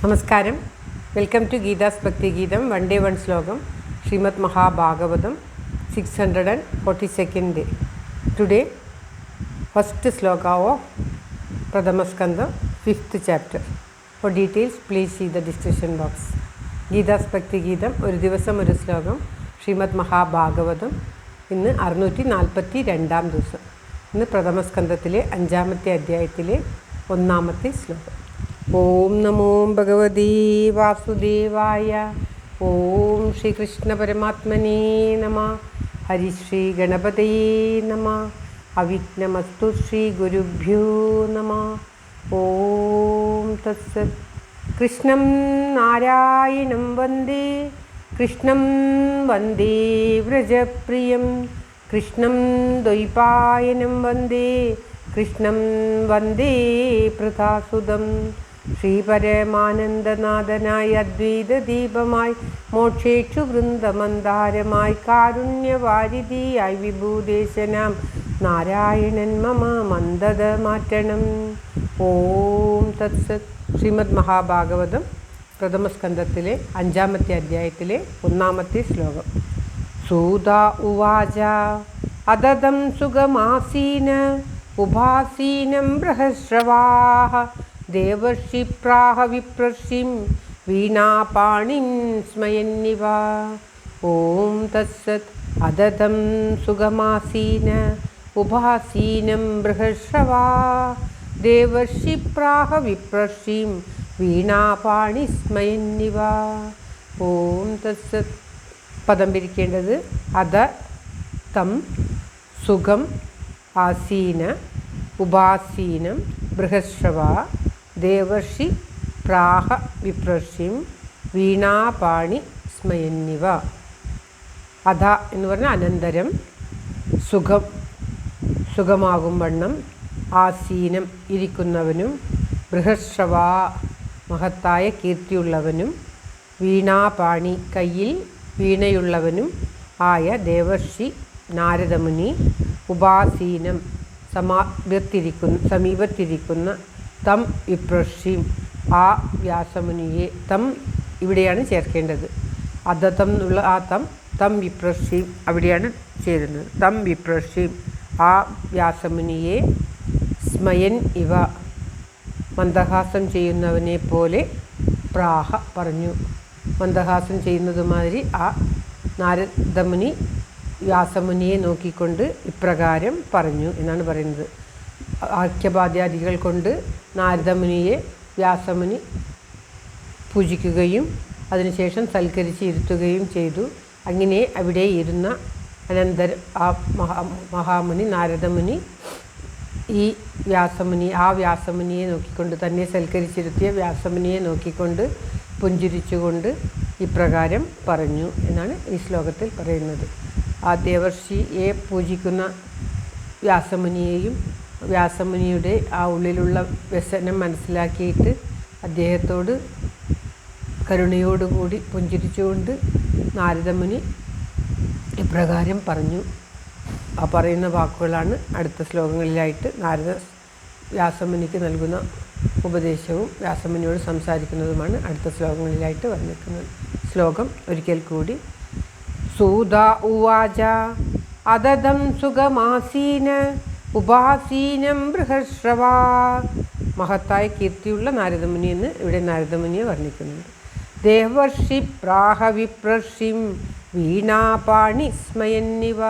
നമസ്കാരം. Welcome to Geetha's ഭക്തി ഗീതം. വൺ ഡേ വൺ ശ്ലോകം. Shrimad Mahabhagavatam 642nd day. Today, first sloka of Pradhama Skandha, 5th chapter. For details, please see the description box. Geetha's ഭക്തി ഗീതം ഒരു ദിവസം ഒരു ശ്ലോകം. ശ്രീമദ് മഹാഭാഗവതം ഇന്ന് 642 ദിവസം. ഇന്ന് പ്രഥമസ്കന്ധത്തിലെ 5ാമത്തെ അധ്യായത്തിലെ 1ാമത്തെ ശ്ലോകം. ഓം നമോ ഭഗവതീ വാസുദേവായ. ഓം ശ്രീകൃഷ്ണ പരമാത്മനേ നമഃ. ഹരിശ്രീ ഗണപതയേ നമഃ. അവിഘ്നമസ്തു ശ്രീ ഗുരുഭ്യോ നമഃ. ഓം തത്സത്. കൃഷ്ണം നാരായണം വന്ദേ കൃഷ്ണം വന്ദേ വ്രജപ്രിയം കൃഷ്ണം ദ്വൈപായനം വന്ദേ കൃഷ്ണം വന്ദേ പ്രതാസുതം. ശ്രീപരമാനന്ദനാഥനായി അദ്വൈതദീപമായി മോക്ഷേക്ഷു വൃന്ദമന്ദാരമായി കാരുണ്യവാരിധിയായി വിഭൂദേശനാം നാരായണൻ മമ മന്ദത മാറ്റണം. ഓം തത്സത്. ശ്രീമദ് മഹാഭാഗവതം പ്രഥമസ്കന്ധത്തിലെ 5ാമത്തെ അധ്യായത്തിലെ 1ാമത്തെ ശ്ലോകം. സൂത ഉവാച അതദം സുഖമാസീന ഉപാസീനം ബൃഹശ്രവാഃ ദേവർഷി പ്രാഹ വിപ്രർഷിം വീണാപാണിം സ്മയന്നിവ. ഓം തത്സത്. അതദം സുഖമാസീന ഉപാസീനം ബൃഹശ്രവാഃ ദേവർഷി പ്രാഹ വിപ്രർഷിം വീണാപാണി സ്മയന്നിവ. ഓം തത്സത്. പദം പിരിക്കേണ്ടത് അത തം സുഖം ആസീന ഉപാസീനം ബൃഹശ്രവ ദേവർഷി പ്രാഹ വിപ്രർഷിം വീണാപാണി സ്മയന്നിവ. അധ എന്ന് പറഞ്ഞാൽ അനന്തരം, സുഖം സുഖമാകും വണ്ണം, ആസീനം ഇരിക്കുന്നവനും, ബൃഹശ്രവ മഹത്തായ കീർത്തിയുള്ളവനും, വീണാപാണി കയ്യിൽ വീണയുള്ളവനും ആയ ദേവർഷി നാരദമുനി, ഉപാസീനം സമീപത്തിരിക്കുന്ന, തം വിപ്രർഷിം ആ വ്യാസമുനിയെ, തം ഇവിടെയാണ് ചേർക്കേണ്ടത്. അധതം എന്നുള്ള ആ തം വിപ്രർഷിം അവിടെയാണ് ചേരുന്നത്. തം വിപ്രർഷിം ആ വ്യാസമുനിയെ, സ്മയൻ ഇവ മന്ദഹാസം ചെയ്യുന്നവനെ പോലെ, പ്രാഹ പറഞ്ഞു. മന്ദഹാസം ചെയ്യുന്നതുമാതിരി ആ നാരദമുനി വ്യാസമുനിയെ നോക്കിക്കൊണ്ട് ഇപ്രകാരം പറഞ്ഞു എന്നാണ് പറയുന്നത്. ആഖ്യപാദ്യാദികൾ കൊണ്ട് നാരദമുനിയെ വ്യാസമുനി പൂജിക്കുകയും അതിനുശേഷം സൽക്കരിച്ച് ഇരുത്തുകയും ചെയ്തു. അങ്ങനെ അവിടെ ഇരുന്ന അനന്തരം ആ മഹാമുനി നാരദമുനി ഈ വ്യാസമുനിയെ നോക്കിക്കൊണ്ട്, തന്നെ സൽക്കരിച്ചിരുത്തിയ വ്യാസമുനിയെ നോക്കിക്കൊണ്ട് പുഞ്ചിരിച്ചുകൊണ്ട് ഇപ്രകാരം പറഞ്ഞു എന്നാണ് ഈ ശ്ലോകത്തിൽ പറയുന്നത്. ആ ദേവർഷിയെ പൂജിക്കുന്ന വ്യാസമുനിയെയും വ്യാസമുനിയുടെ ആ ഉള്ളിലുള്ള വ്യസനം മനസ്സിലാക്കിയിട്ട് അദ്ദേഹത്തോട് കരുണയോടുകൂടി പുഞ്ചിരിച്ചുകൊണ്ട് നാരദമുനി ഇപ്രകാരം പറഞ്ഞു. ആ പറയുന്ന വാക്കുകളാണ് അടുത്ത ശ്ലോകങ്ങളിലായിട്ട് വ്യാസമുനിക്ക് നൽകുന്ന ഉപദേശവും വ്യാസമുനിയോട് സംസാരിക്കുന്നതുമാണ് അടുത്ത ശ്ലോകങ്ങളിലായിട്ട് വന്നിരിക്കുന്നത്. ശ്ലോകം ഒരിക്കൽ കൂടി. സൂത ഉവാച അതദം സുഖമാസീന ഉപാസീനം ബൃഹശ്രവാ. മഹത്തായ കീർത്തിയുള്ള നാരദമുനി എന്ന് ഇവിടെ നാരദമുനിയെ വർണ്ണിക്കുന്നുണ്ട്. ദേവർഷി പ്രാഹ വിപ്രർഷിം വീണാപാണി സ്മയന്നിവ.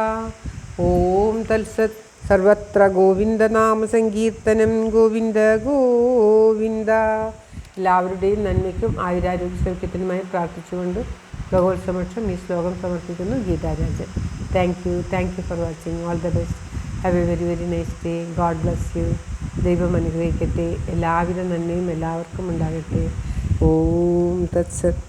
ഓം തത്സത്. സർവത്ര ഗോവിന്ദനാമ സങ്കീർത്തനം. ഗോവിന്ദ ഗോവിന്ദ. എല്ലാവരുടെയും നന്മയ്ക്കും ആയുരാരോഗ്യ സൗഖ്യത്തിനുമായി പ്രാർത്ഥിച്ചുകൊണ്ട് ഭഗവത്സമക്ഷം ഈ ശ്ലോകം സമർപ്പിക്കുന്നു Geetha Rajan. Thank you for watching. All the best. Have A very very nice day. God bless you. ദൈവം അനുഗ്രഹിക്കട്ടെ. എല്ലാവിധ നന്മയും എല്ലാവർക്കും ഉണ്ടാകട്ടെ. ഓം തത്സത്.